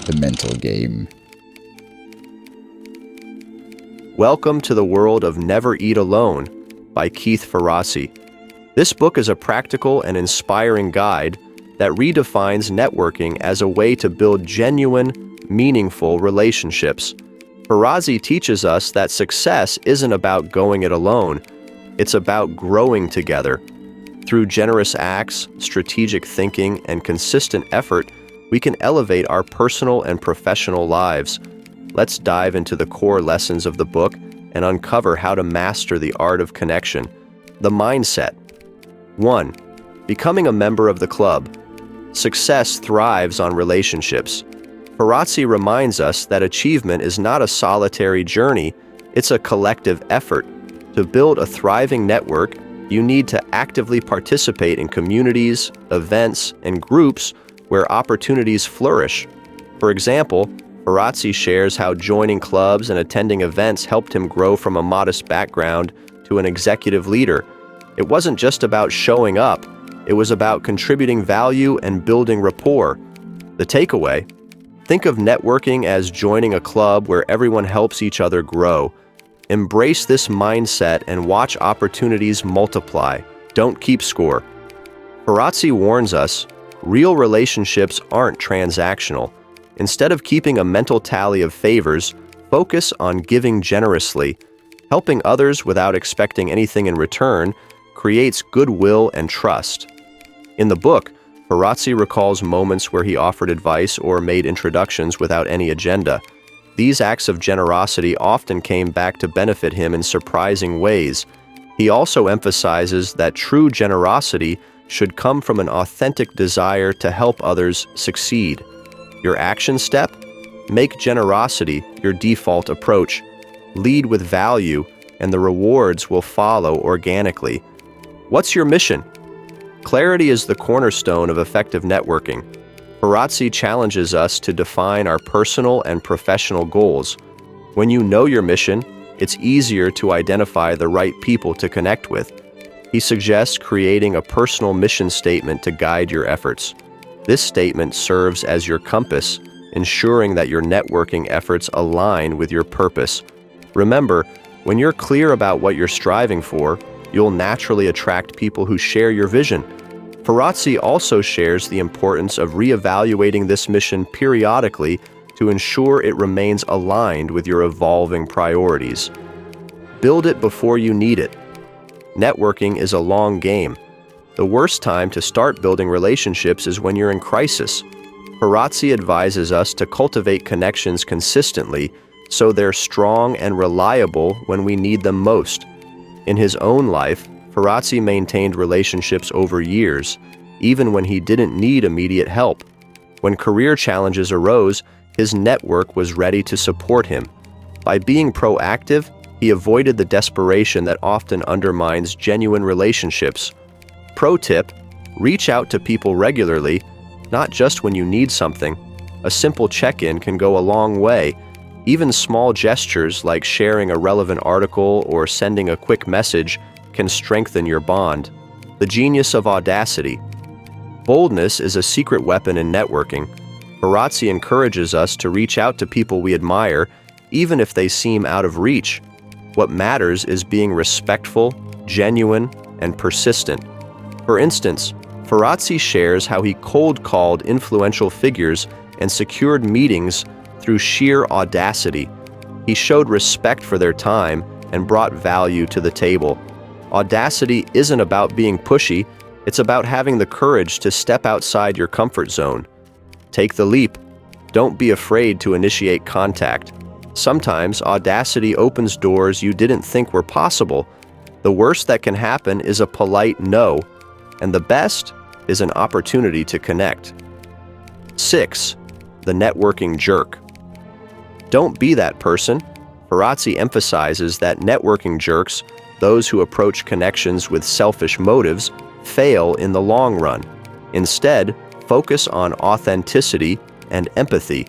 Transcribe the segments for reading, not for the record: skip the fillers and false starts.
The Mental Game. Welcome to the World of Never Eat Alone by Keith Ferrazzi. This book is a practical and inspiring guide that redefines networking as a way to build genuine, meaningful relationships. Ferrazzi teaches us that success isn't about going it alone, it's about growing together. Through generous acts, strategic thinking, and consistent effort, we can elevate our personal and professional lives. Let's dive into the core lessons of the book and uncover how to master the art of connection. The mindset. 1. Becoming a member of the club. Success thrives on relationships. Ferrazzi reminds us that achievement is not a solitary journey, it's a collective effort. To build a thriving network, you need to actively participate in communities, events, and groups where opportunities flourish. For example, Ferrazzi shares how joining clubs and attending events helped him grow from a modest background to an executive leader. It wasn't just about showing up, it was about contributing value and building rapport. The takeaway: think of networking as joining a club where everyone helps each other grow. Embrace this mindset and watch opportunities multiply. Don't keep score. Ferrazzi warns us, real relationships aren't transactional. Instead of keeping a mental tally of favors, focus on giving generously. Helping others without expecting anything in return creates goodwill and trust. In the book, Ferrazzi recalls moments where he offered advice or made introductions without any agenda. These acts of generosity often came back to benefit him in surprising ways. He also emphasizes that true generosity should come from an authentic desire to help others succeed. Your action step? Make generosity your default approach. Lead with value, and the rewards will follow organically. What's your mission? Clarity is the cornerstone of effective networking. Ferrazzi challenges us to define our personal and professional goals. When you know your mission, it's easier to identify the right people to connect with. He suggests creating a personal mission statement to guide your efforts. This statement serves as your compass, ensuring that your networking efforts align with your purpose. Remember, when you're clear about what you're striving for, you'll naturally attract people who share your vision. Ferrazzi also shares the importance of reevaluating this mission periodically to ensure it remains aligned with your evolving priorities. Build it before you need it. Networking is a long game. The worst time to start building relationships is when you're in crisis. Ferrazzi advises us to cultivate connections consistently so they're strong and reliable when we need them most. In his own life, Ferrazzi maintained relationships over years, even when he didn't need immediate help. When career challenges arose, his network was ready to support him. By being proactive, he avoided the desperation that often undermines genuine relationships. Pro tip: reach out to people regularly, not just when you need something. A simple check-in can go a long way. Even small gestures like sharing a relevant article or sending a quick message can strengthen your bond. The genius of audacity. Boldness is a secret weapon in networking. Ferrazzi encourages us to reach out to people we admire, even if they seem out of reach. What matters is being respectful, genuine, and persistent. For instance, Ferrazzi shares how he cold-called influential figures and secured meetings through sheer audacity. He showed respect for their time and brought value to the table. Audacity isn't about being pushy, it's about having the courage to step outside your comfort zone. Take the leap. Don't be afraid to initiate contact. Sometimes audacity opens doors you didn't think were possible. The worst that can happen is a polite no, and the best is an opportunity to connect. 6. The networking jerk. Don't be that person. Ferrazzi emphasizes that networking jerks, those who approach connections with selfish motives, fail in the long run. Instead, focus on authenticity and empathy.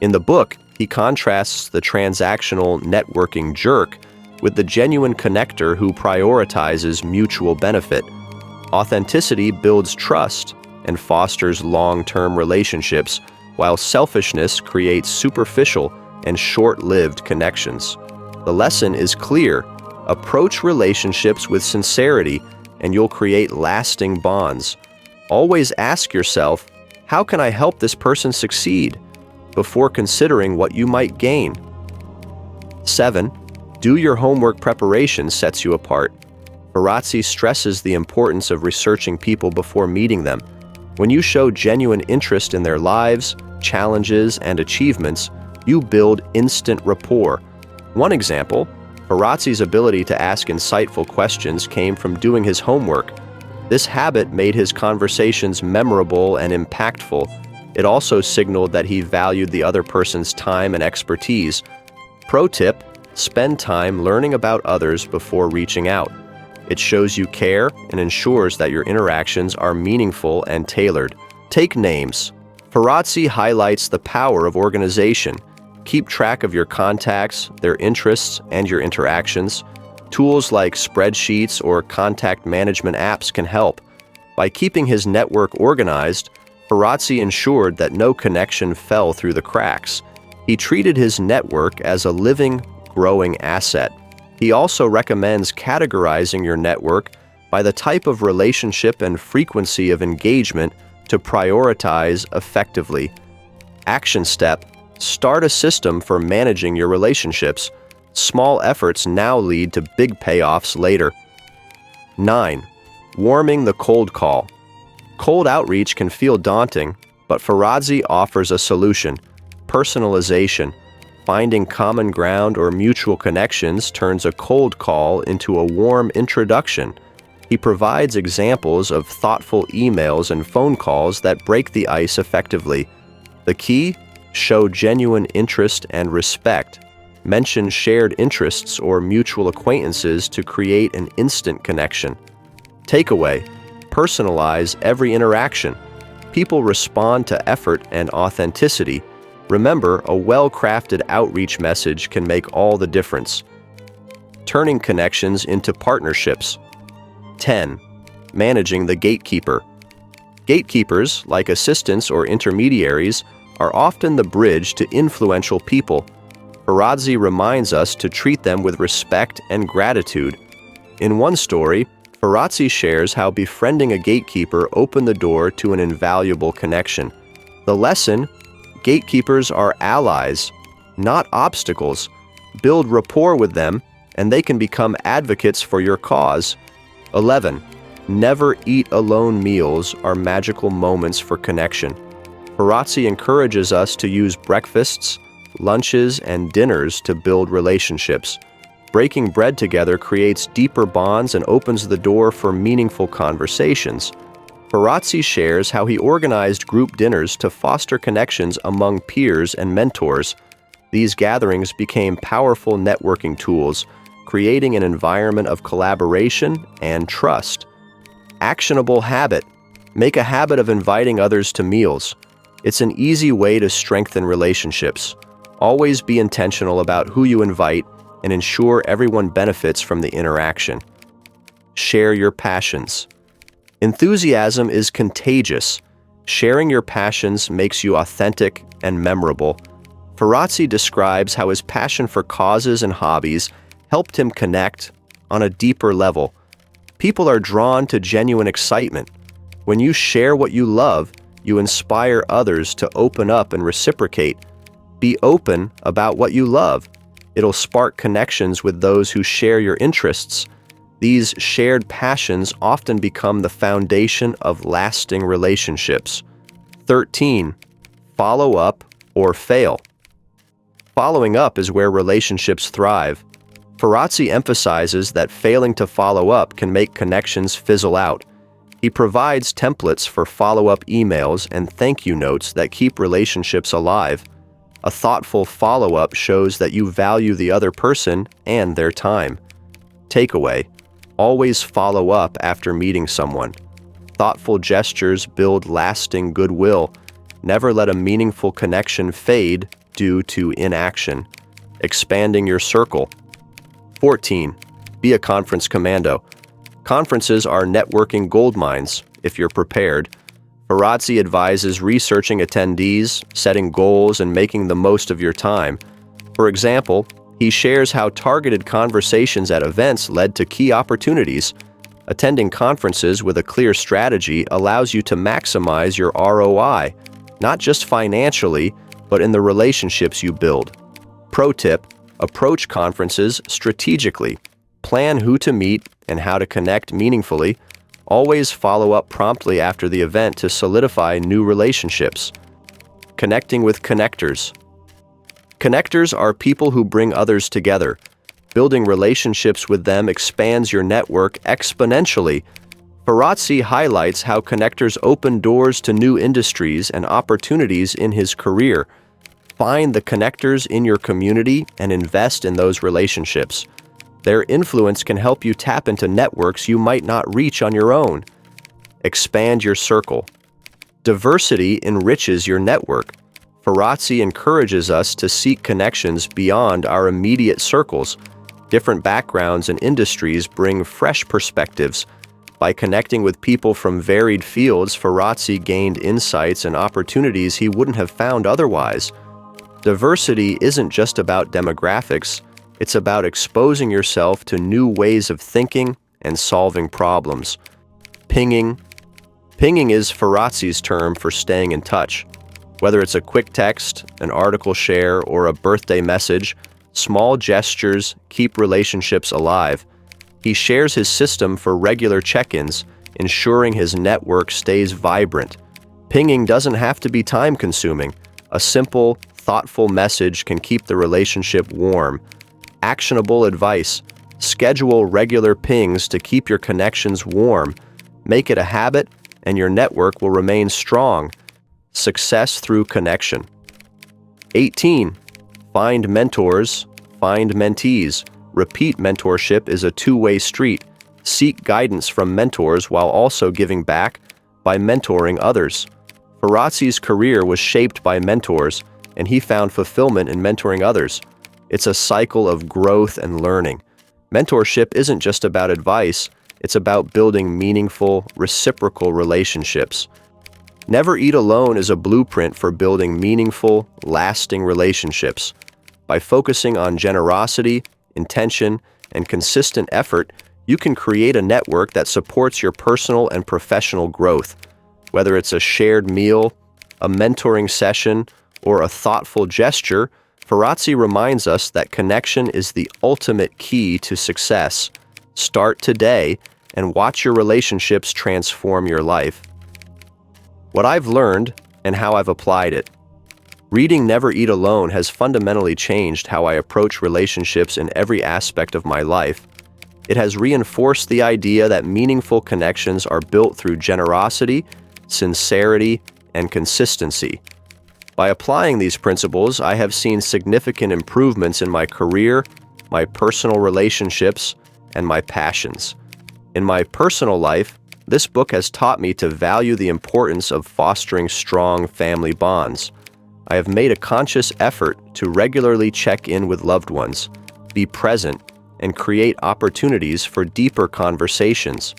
In the book, he contrasts the transactional networking jerk with the genuine connector who prioritizes mutual benefit. Authenticity builds trust and fosters long-term relationships, while selfishness creates superficial and short-lived connections. The lesson is clear. Approach relationships with sincerity, and you'll create lasting bonds. Always ask yourself, how can I help this person succeed? Before considering what you might gain. 7. Do your homework preparation sets you apart. Ferrazzi stresses the importance of researching people before meeting them. When you show genuine interest in their lives, challenges, and achievements, you build instant rapport. One example, Ferrazzi's ability to ask insightful questions came from doing his homework. This habit made his conversations memorable and impactful. It also signaled that he valued the other person's time and expertise. Pro tip, spend time learning about others before reaching out. It shows you care and ensures that your interactions are meaningful and tailored. Take names. Ferrazzi highlights the power of organization. Keep track of your contacts, their interests, and your interactions. Tools like spreadsheets or contact management apps can help. By keeping his network organized, Ferrazzi ensured that no connection fell through the cracks. He treated his network as a living, growing asset. He also recommends categorizing your network by the type of relationship and frequency of engagement to prioritize effectively. Action step: start a system for managing your relationships. Small efforts now lead to big payoffs later. 9. Warming the cold call. Cold outreach can feel daunting, but Ferrazzi offers a solution: personalization. Finding common ground or mutual connections turns a cold call into a warm introduction. He provides examples of thoughtful emails and phone calls that break the ice effectively. The key? Show genuine interest and respect. Mention shared interests or mutual acquaintances to create an instant connection. Takeaway: personalize every interaction. People respond to effort and authenticity. Remember, a well-crafted outreach message can make all the difference. Turning connections into partnerships. 10. Managing the gatekeeper. Gatekeepers, like assistants or intermediaries, are often the bridge to influential people. Ferrazzi reminds us to treat them with respect and gratitude. In one story, Ferrazzi shares how befriending a gatekeeper opened the door to an invaluable connection. The lesson: gatekeepers are allies, not obstacles. Build rapport with them, and they can become advocates for your cause. 11. Never eat alone meals are magical moments for connection. Ferrazzi encourages us to use breakfasts, lunches, and dinners to build relationships. Breaking bread together creates deeper bonds and opens the door for meaningful conversations. Ferrazzi shares how he organized group dinners to foster connections among peers and mentors. These gatherings became powerful networking tools, creating an environment of collaboration and trust. Actionable habit: make a habit of inviting others to meals. It's an easy way to strengthen relationships. Always be intentional about who you invite and ensure everyone benefits from the interaction. Share your passions. Enthusiasm is contagious. Sharing your passions makes you authentic and memorable. Ferrazzi describes how his passion for causes and hobbies helped him connect on a deeper level. People are drawn to genuine excitement. When you share what you love, you inspire others to open up and reciprocate. Be open about what you love. It'll spark connections with those who share your interests. These shared passions often become the foundation of lasting relationships. 13. Follow up or fail. Following up is where relationships thrive. Ferrazzi emphasizes that failing to follow up can make connections fizzle out. He provides templates for follow-up emails and thank you notes that keep relationships alive. A thoughtful follow-up shows that you value the other person and their time. Takeaway: always follow up after meeting someone. Thoughtful gestures build lasting goodwill. Never let a meaningful connection fade due to inaction. Expanding your circle. 14. Be a conference commando. Conferences are networking goldmines if you're prepared. Ferrazzi advises researching attendees, setting goals, and making the most of your time. For example, he shares how targeted conversations at events led to key opportunities. Attending conferences with a clear strategy allows you to maximize your ROI, not just financially, but in the relationships you build. Pro tip: approach conferences strategically. Plan who to meet and how to connect meaningfully. Always follow up promptly after the event to solidify new relationships. Connecting with connectors. Connectors are people who bring others together. Building relationships with them expands your network exponentially. Ferrazzi highlights how connectors open doors to new industries and opportunities in his career. Find the connectors in your community and invest in those relationships. Their influence can help you tap into networks you might not reach on your own. Expand your circle. Diversity enriches your network. Ferrazzi encourages us to seek connections beyond our immediate circles. Different backgrounds and industries bring fresh perspectives. By connecting with people from varied fields, Ferrazzi gained insights and opportunities he wouldn't have found otherwise. Diversity isn't just about demographics, it's about exposing yourself to new ways of thinking and solving problems. Pinging. Pinging is Ferrazzi's term for staying in touch. Whether it's a quick text, an article share, or a birthday message, small gestures keep relationships alive. He shares his system for regular check-ins, ensuring his network stays vibrant. Pinging doesn't have to be time-consuming. A simple, thoughtful message can keep the relationship warm. Actionable advice: schedule regular pings to keep your connections warm. Make it a habit, and your network will remain strong. Success through connection. 18. Find mentors, find mentees. Repeat mentorship is a two-way street. Seek guidance from mentors while also giving back by mentoring others. Ferrazzi's career was shaped by mentors, and he found fulfillment in mentoring others. It's a cycle of growth and learning. Mentorship isn't just about advice, it's about building meaningful, reciprocal relationships. Never Eat Alone is a blueprint for building meaningful, lasting relationships. By focusing on generosity, intention, and consistent effort, you can create a network that supports your personal and professional growth. Whether it's a shared meal, a mentoring session, or a thoughtful gesture, Ferrazzi reminds us that connection is the ultimate key to success. Start today and watch your relationships transform your life. What I've learned and how I've applied it. Reading Never Eat Alone has fundamentally changed how I approach relationships in every aspect of my life. It has reinforced the idea that meaningful connections are built through generosity, sincerity, and consistency. By applying these principles, I have seen significant improvements in my career, my personal relationships, and my passions. In my personal life, this book has taught me to value the importance of fostering strong family bonds. I have made a conscious effort to regularly check in with loved ones, be present, and create opportunities for deeper conversations.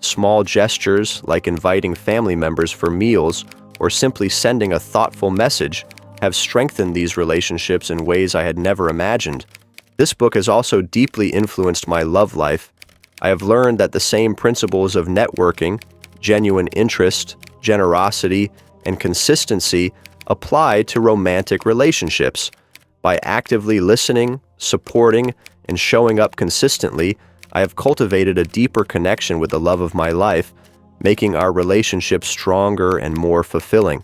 Small gestures like inviting family members for meals or simply sending a thoughtful message have strengthened these relationships in ways I had never imagined. This book has also deeply influenced my love life. I have learned that the same principles of networking, genuine interest, generosity, and consistency apply to romantic relationships. By actively listening, supporting, and showing up consistently, I have cultivated a deeper connection with the love of my life, making our relationship stronger and more fulfilling.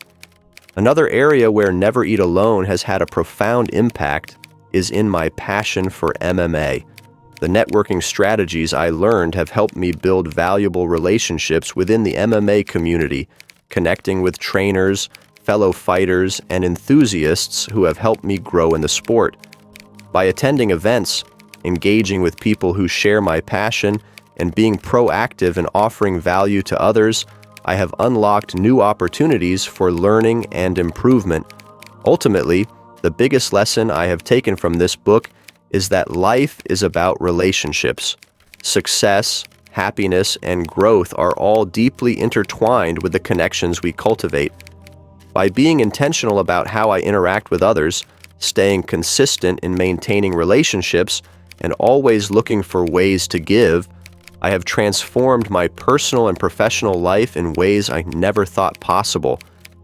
Another area where Never Eat Alone has had a profound impact is in my passion for MMA. The networking strategies I learned have helped me build valuable relationships within the MMA community, connecting with trainers, fellow fighters, and enthusiasts who have helped me grow in the sport. By attending events, engaging with people who share my passion, and being proactive in offering value to others, I have unlocked new opportunities for learning and improvement. Ultimately, the biggest lesson I have taken from this book is that life is about relationships. Success, happiness, and growth are all deeply intertwined with the connections we cultivate. By being intentional about how I interact with others, staying consistent in maintaining relationships, and always looking for ways to give, I have transformed my personal and professional life in ways I never thought possible.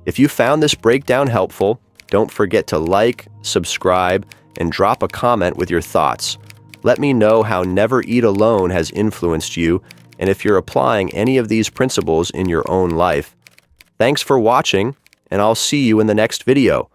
If you found this breakdown helpful, don't forget to like, subscribe, and drop a comment with your thoughts. Let me know how Never Eat Alone has influenced you and if you're applying any of these principles in your own life. Thanks for watching, and I'll see you in the next video.